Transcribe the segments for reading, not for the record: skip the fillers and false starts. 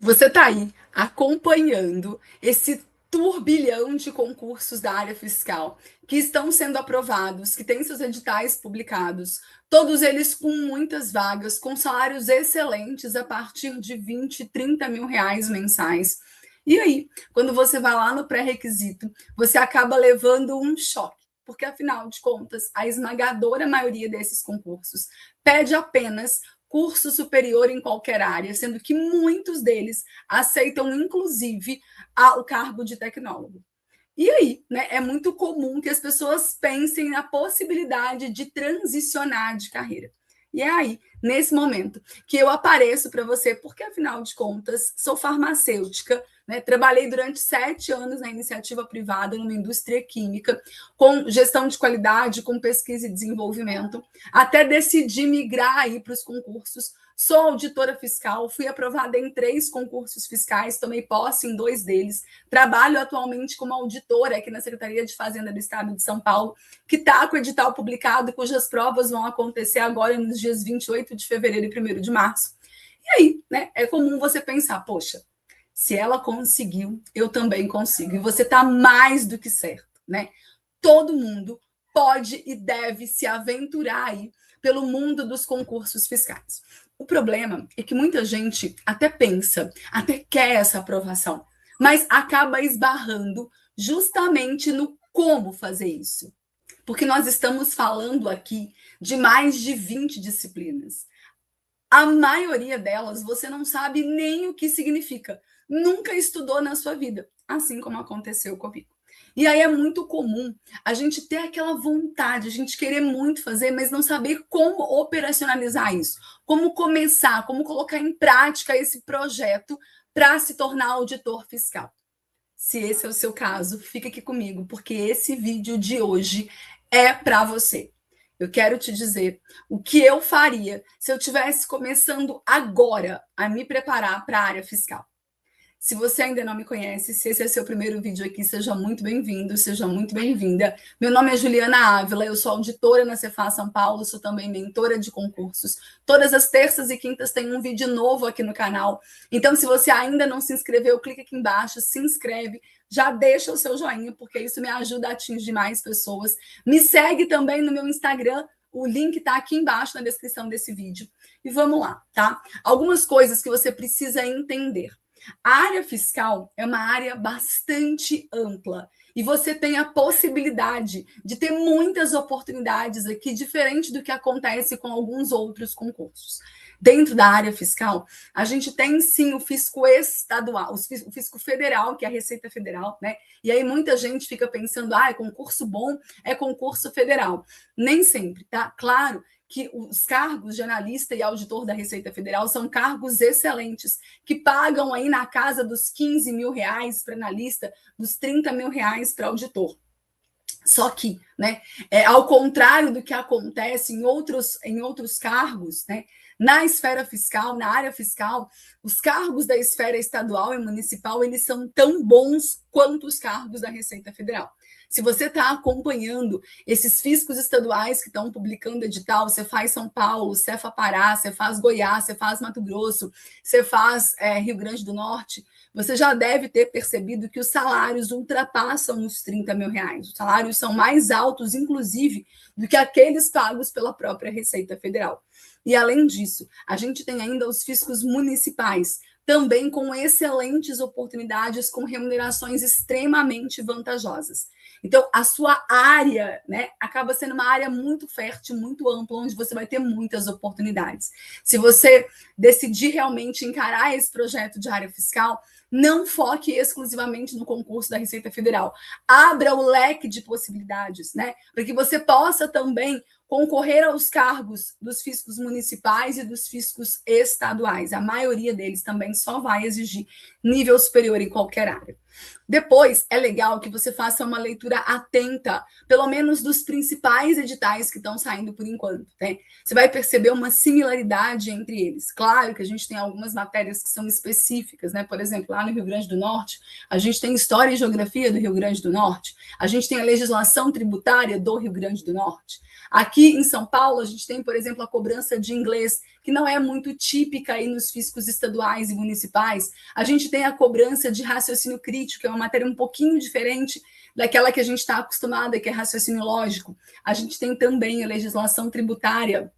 Você está aí acompanhando esse turbilhão de concursos da área fiscal que estão sendo aprovados, que têm seus editais publicados, todos eles com muitas vagas, com salários excelentes a partir de 20, 30 mil reais mensais. E aí, quando você vai lá no pré-requisito, você acaba levando um choque, porque afinal de contas, a esmagadora maioria desses concursos pede apenas curso superior em qualquer área, sendo que muitos deles aceitam, inclusive, o cargo de tecnólogo. E aí, né, é muito comum que as pessoas pensem na possibilidade de transicionar de carreira. E é aí, nesse momento, que eu apareço para você, porque, afinal de contas, sou farmacêutica, né? Trabalhei durante 7 anos na iniciativa privada, numa indústria química, com gestão de qualidade, com pesquisa e desenvolvimento, até decidir migrar aí para os concursos. Sou auditora fiscal, fui aprovada em 3 concursos fiscais, tomei posse em 2 deles. Trabalho atualmente como auditora aqui na Secretaria de Fazenda do Estado de São Paulo, que está com o edital publicado, cujas provas vão acontecer agora nos dias 28 de fevereiro e 1º de março. E aí, né, é comum você pensar, poxa, se ela conseguiu, eu também consigo. E você está mais do que certo, né? Todo mundo pode e deve se aventurar aí pelo mundo dos concursos fiscais. O problema é que muita gente até pensa, até quer essa aprovação, mas acaba esbarrando justamente no como fazer isso. Porque nós estamos falando aqui de mais de 20 disciplinas. A maioria delas você não sabe nem o que significa. Nunca estudou na sua vida, assim como aconteceu comigo. E aí é muito comum a gente ter aquela vontade, a gente querer muito fazer, mas não saber como operacionalizar isso, como começar, como colocar em prática esse projeto para se tornar auditor fiscal. Se esse é o seu caso, fica aqui comigo, porque esse vídeo de hoje é para você. Eu quero te dizer o que eu faria se eu estivesse começando agora a me preparar para a área fiscal. Se você ainda não me conhece, se esse é seu primeiro vídeo aqui, seja muito bem-vindo, seja muito bem-vinda. Meu nome é Juliana Ávila, eu sou auditora na Cefaz São Paulo, sou também mentora de concursos. Todas as terças e quintas tem um vídeo novo aqui no canal. Então, se você ainda não se inscreveu, clica aqui embaixo, se inscreve, já deixa o seu joinha, porque isso me ajuda a atingir mais pessoas. Me segue também no meu Instagram, o link está aqui embaixo na descrição desse vídeo. E vamos lá, tá? Algumas coisas que você precisa entender. A área fiscal é uma área bastante ampla e você tem a possibilidade de ter muitas oportunidades aqui, diferente do que acontece com alguns outros concursos. Dentro da área fiscal, a gente tem sim o fisco estadual, o fisco federal, que é a Receita Federal, né? E aí muita gente fica pensando, é concurso bom, é concurso federal. Nem sempre, tá? Claro que os cargos de analista e auditor da Receita Federal são cargos excelentes, que pagam aí na casa dos 15 mil reais para analista, dos 30 mil reais para auditor. Só que, né, ao contrário do que acontece em outros cargos, né, na esfera fiscal, na área fiscal, os cargos da esfera estadual e municipal, eles são tão bons quanto os cargos da Receita Federal. Se você está acompanhando esses fiscos estaduais que estão publicando edital, Cefaz São Paulo, Cefa Pará, Cefaz Goiás, Cefaz Mato Grosso, Cefaz Rio Grande do Norte, você já deve ter percebido que os salários ultrapassam os 30 mil reais. Os salários são mais altos, inclusive, do que aqueles pagos pela própria Receita Federal. E, além disso, a gente tem ainda os fiscos municipais, também com excelentes oportunidades, com remunerações extremamente vantajosas. Então, a sua área, né, acaba sendo uma área muito fértil, muito ampla, onde você vai ter muitas oportunidades. Se você decidir realmente encarar esse projeto de área fiscal, não foque exclusivamente no concurso da Receita Federal. Abra o leque de possibilidades, né, para que você possa também concorrer aos cargos dos fiscos municipais e dos fiscos estaduais. A maioria deles também só vai exigir nível superior em qualquer área. Depois, é legal que você faça uma leitura atenta, pelo menos dos principais editais que estão saindo por enquanto, né? Você vai perceber uma similaridade entre eles. Claro que a gente tem algumas matérias que são específicas, né? Por exemplo, lá no Rio Grande do Norte, a gente tem História e Geografia do Rio Grande do Norte, a gente tem a legislação tributária do Rio Grande do Norte. Aqui em São Paulo, a gente tem, por exemplo, a cobrança de inglês, que não é muito típica aí nos físicos estaduais e municipais. A gente tem a cobrança de raciocínio crítico, que é uma matéria um pouquinho diferente daquela que a gente está acostumada, que é raciocínio lógico. A gente tem também a legislação tributária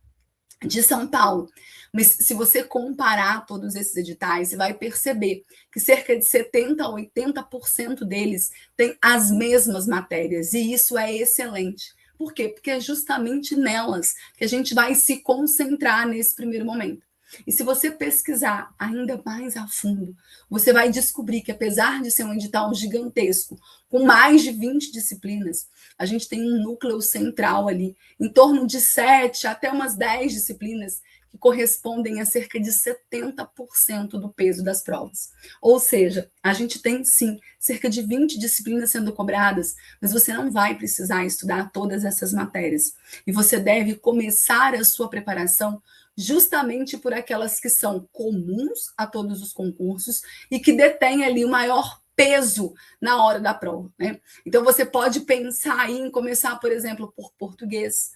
de São Paulo. Mas se você comparar todos esses editais, você vai perceber que cerca de 70% a 80% deles têm as mesmas matérias, e isso é excelente. Por quê? Porque é justamente nelas que a gente vai se concentrar nesse primeiro momento. E se você pesquisar ainda mais a fundo, você vai descobrir que, apesar de ser um edital gigantesco, com mais de 20 disciplinas, a gente tem um núcleo central ali, em torno de 7 até umas 10 disciplinas, que correspondem a cerca de 70% do peso das provas. Ou seja, a gente tem, sim, cerca de 20 disciplinas sendo cobradas, mas você não vai precisar estudar todas essas matérias. E você deve começar a sua preparação justamente por aquelas que são comuns a todos os concursos e que detêm ali o maior peso na hora da prova, né? Então, você pode pensar em começar, por exemplo, por português,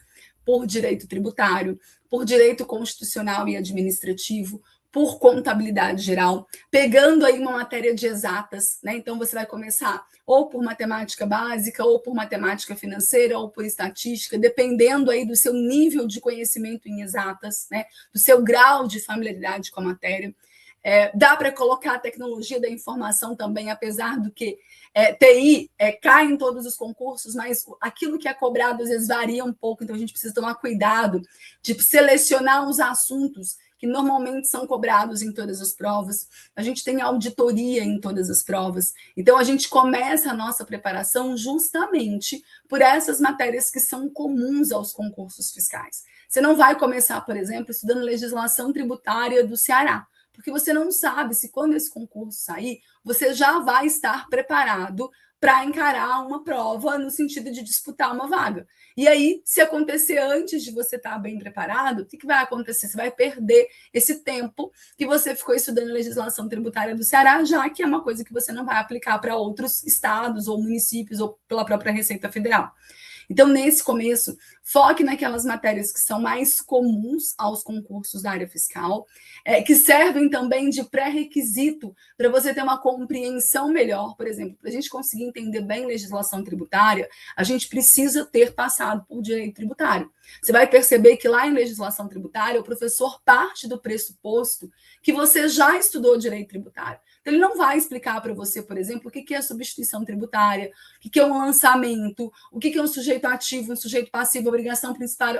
por direito tributário, por direito constitucional e administrativo, por contabilidade geral, pegando aí uma matéria de exatas, né? Então, você vai começar ou por matemática básica, ou por matemática financeira, ou por estatística, dependendo aí do seu nível de conhecimento em exatas, né? Do seu grau de familiaridade com a matéria. Dá para colocar a tecnologia da informação também, apesar do que TI cai em todos os concursos, mas aquilo que é cobrado às vezes varia um pouco, então a gente precisa tomar cuidado de selecionar os assuntos que normalmente são cobrados em todas as provas. A gente tem auditoria em todas as provas. Então, a gente começa a nossa preparação justamente por essas matérias que são comuns aos concursos fiscais. Você não vai começar, por exemplo, estudando legislação tributária do Ceará, porque você não sabe se quando esse concurso sair, você já vai estar preparado para encarar uma prova no sentido de disputar uma vaga. E aí, se acontecer antes de você estar bem preparado, o que vai acontecer? Você vai perder esse tempo que você ficou estudando legislação tributária do Ceará, já que é uma coisa que você não vai aplicar para outros estados ou municípios ou pela própria Receita Federal. Então, nesse começo, foque naquelas matérias que são mais comuns aos concursos da área fiscal, que servem também de pré-requisito para você ter uma compreensão melhor. Por exemplo, para a gente conseguir entender bem legislação tributária, a gente precisa ter passado por direito tributário. Você vai perceber que lá em legislação tributária, o professor parte do pressuposto que você já estudou direito tributário. Então, ele não vai explicar para você, por exemplo, o que é substituição tributária, o que é um lançamento, o que é um sujeito ativo, um sujeito passivo, obrigação principal,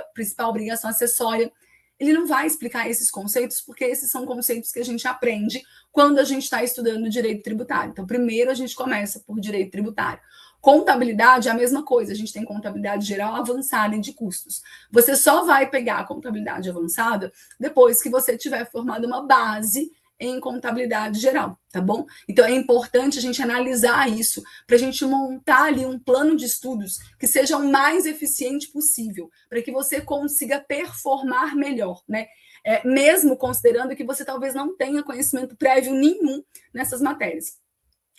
obrigação acessória. Ele não vai explicar esses conceitos, porque esses são conceitos que a gente aprende quando a gente está estudando direito tributário. Então, primeiro a gente começa por direito tributário. Contabilidade é a mesma coisa, a gente tem contabilidade geral avançada e de custos. Você só vai pegar a contabilidade avançada depois que você tiver formado uma base em contabilidade geral, tá bom? Então, é importante a gente analisar isso para a gente montar ali um plano de estudos que seja o mais eficiente possível, para que você consiga performar melhor, né? Mesmo considerando que você talvez não tenha conhecimento prévio nenhum nessas matérias.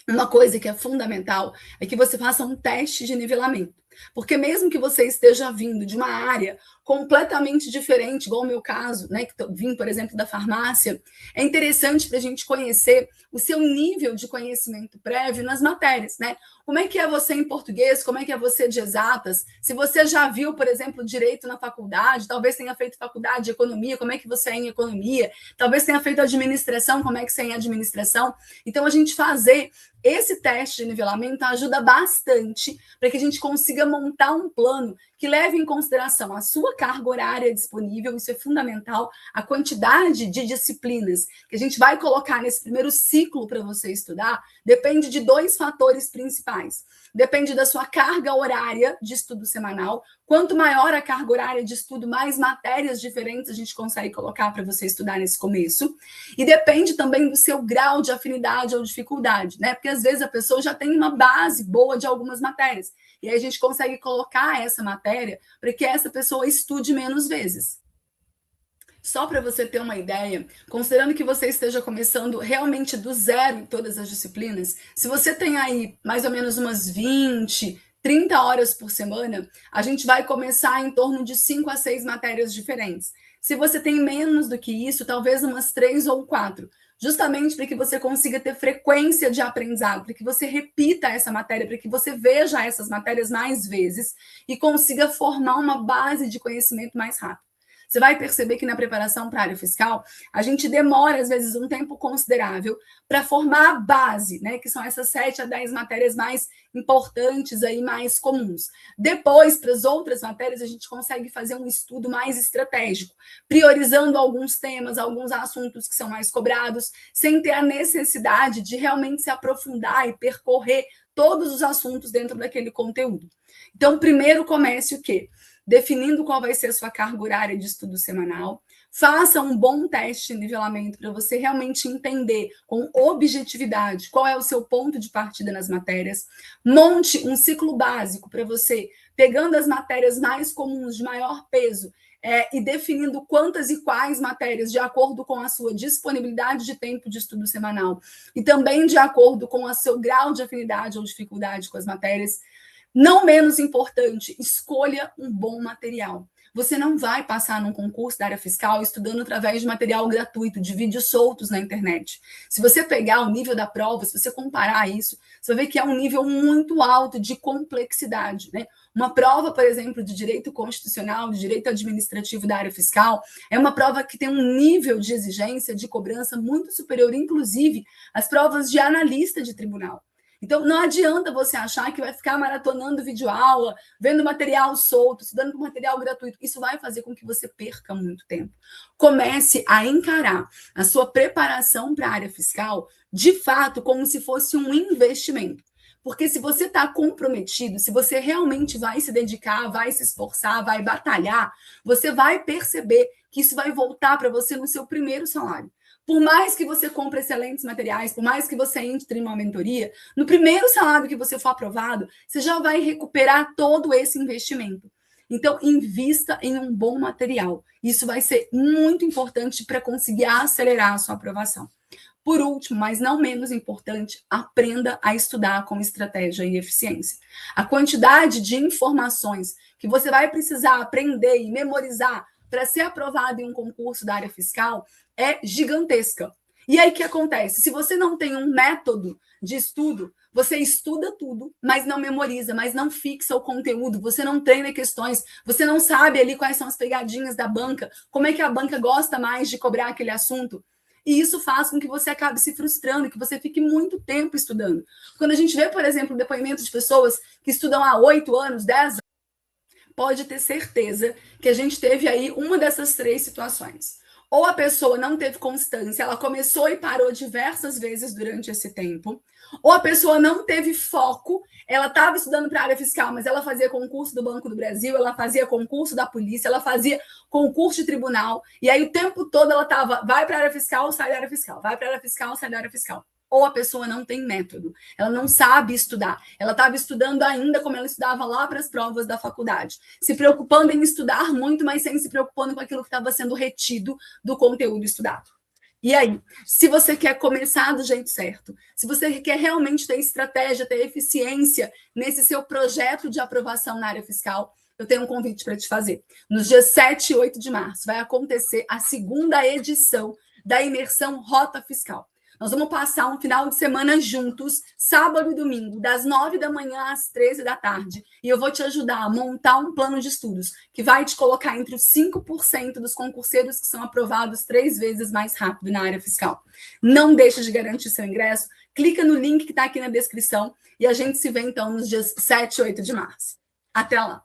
Uma coisa que é fundamental é que você faça um teste de nivelamento. Porque mesmo que você esteja vindo de uma área completamente diferente, igual o meu caso, né, que vim, por exemplo, da farmácia, é interessante para a gente conhecer o seu nível de conhecimento prévio nas matérias, né? Como é que é você em português, como é que é você de exatas, se você já viu, por exemplo, direito na faculdade, talvez tenha feito faculdade de economia, como é que você é em economia, talvez tenha feito administração, como é que você é em administração. Então, a gente fazer esse teste de nivelamento ajuda bastante para que a gente consiga montar um plano que leve em consideração a sua carga horária disponível, isso é fundamental, a quantidade de disciplinas que a gente vai colocar nesse primeiro ciclo para você estudar, depende de 2 fatores principais. Depende da sua carga horária de estudo semanal. Quanto maior a carga horária de estudo, mais matérias diferentes a gente consegue colocar para você estudar nesse começo. E depende também do seu grau de afinidade ou dificuldade, né? Porque às vezes a pessoa já tem uma base boa de algumas matérias. E aí a gente consegue colocar essa matéria para que essa pessoa estude menos vezes. Só para você ter uma ideia, considerando que você esteja começando realmente do zero em todas as disciplinas, se você tem aí mais ou menos umas 20, 30 horas por semana, a gente vai começar em torno de 5 a 6 matérias diferentes. Se você tem menos do que isso, talvez umas 3 ou 4, justamente para que você consiga ter frequência de aprendizado, para que você repita essa matéria, para que você veja essas matérias mais vezes e consiga formar uma base de conhecimento mais rápido. Você vai perceber que na preparação para a área fiscal, a gente demora, às vezes, um tempo considerável para formar a base, né? Que são essas 7 a 10 matérias mais importantes aí, mais comuns. Depois, para as outras matérias, a gente consegue fazer um estudo mais estratégico, priorizando alguns temas, alguns assuntos que são mais cobrados, sem ter a necessidade de realmente se aprofundar e percorrer todos os assuntos dentro daquele conteúdo. Então, primeiro comece o quê? Definindo qual vai ser a sua carga horária de estudo semanal. Faça um bom teste de nivelamento para você realmente entender com objetividade qual é o seu ponto de partida nas matérias. Monte um ciclo básico para você, pegando as matérias mais comuns, de maior peso, e definindo quantas e quais matérias, de acordo com a sua disponibilidade de tempo de estudo semanal, e também de acordo com o seu grau de afinidade ou dificuldade com as matérias. Não menos importante, escolha um bom material. Você não vai passar num concurso da área fiscal estudando através de material gratuito, de vídeos soltos na internet. Se você pegar o nível da prova, se você comparar isso, você vai ver que é um nível muito alto de complexidade, né? Uma prova, por exemplo, de direito constitucional, de direito administrativo da área fiscal, é uma prova que tem um nível de exigência, de cobrança muito superior, inclusive, às provas de analista de tribunal. Então, não adianta você achar que vai ficar maratonando videoaula, vendo material solto, estudando por material gratuito. Isso vai fazer com que você perca muito tempo. Comece a encarar a sua preparação para a área fiscal, de fato, como se fosse um investimento. Porque se você está comprometido, se você realmente vai se dedicar, vai se esforçar, vai batalhar, você vai perceber que isso vai voltar para você no seu primeiro salário. Por mais que você compre excelentes materiais, por mais que você entre em uma mentoria, no primeiro salário que você for aprovado, você já vai recuperar todo esse investimento. Então, invista em um bom material. Isso vai ser muito importante para conseguir acelerar a sua aprovação. Por último, mas não menos importante, aprenda a estudar com estratégia e eficiência. A quantidade de informações que você vai precisar aprender e memorizar para ser aprovado em um concurso da área fiscal é gigantesca. E aí o que acontece? Se você não tem um método de estudo, você estuda tudo, mas não memoriza, mas não fixa o conteúdo, você não treina questões, você não sabe ali quais são as pegadinhas da banca, como é que a banca gosta mais de cobrar aquele assunto. E isso faz com que você acabe se frustrando, que você fique muito tempo estudando. Quando a gente vê, por exemplo, depoimentos de pessoas que estudam há 8 anos, 10 anos, pode ter certeza que a gente teve aí uma dessas 3 situações. Ou a pessoa não teve constância, ela começou e parou diversas vezes durante esse tempo, ou a pessoa não teve foco, ela estava estudando para a área fiscal, mas ela fazia concurso do Banco do Brasil, ela fazia concurso da polícia, ela fazia concurso de tribunal, e aí o tempo todo ela estava, vai para a área fiscal, sai da área fiscal, vai para a área fiscal, sai da área fiscal. Ou a pessoa não tem método, ela não sabe estudar, ela estava estudando ainda como ela estudava lá para as provas da faculdade, se preocupando em estudar muito, mas sem se preocupando com aquilo que estava sendo retido do conteúdo estudado. E aí, se você quer começar do jeito certo, se você quer realmente ter estratégia, ter eficiência nesse seu projeto de aprovação na área fiscal, eu tenho um convite para te fazer. Nos dias 7 e 8 de março vai acontecer a 2ª edição da imersão Rota Fiscal. Nós vamos passar um final de semana juntos, sábado e domingo, das 9 da manhã às 13 da tarde. E eu vou te ajudar a montar um plano de estudos que vai te colocar entre os 5% dos concurseiros que são aprovados 3 vezes mais rápido na área fiscal. Não deixe de garantir seu ingresso. Clica no link que está aqui na descrição e a gente se vê, então, nos dias 7 e 8 de março. Até lá!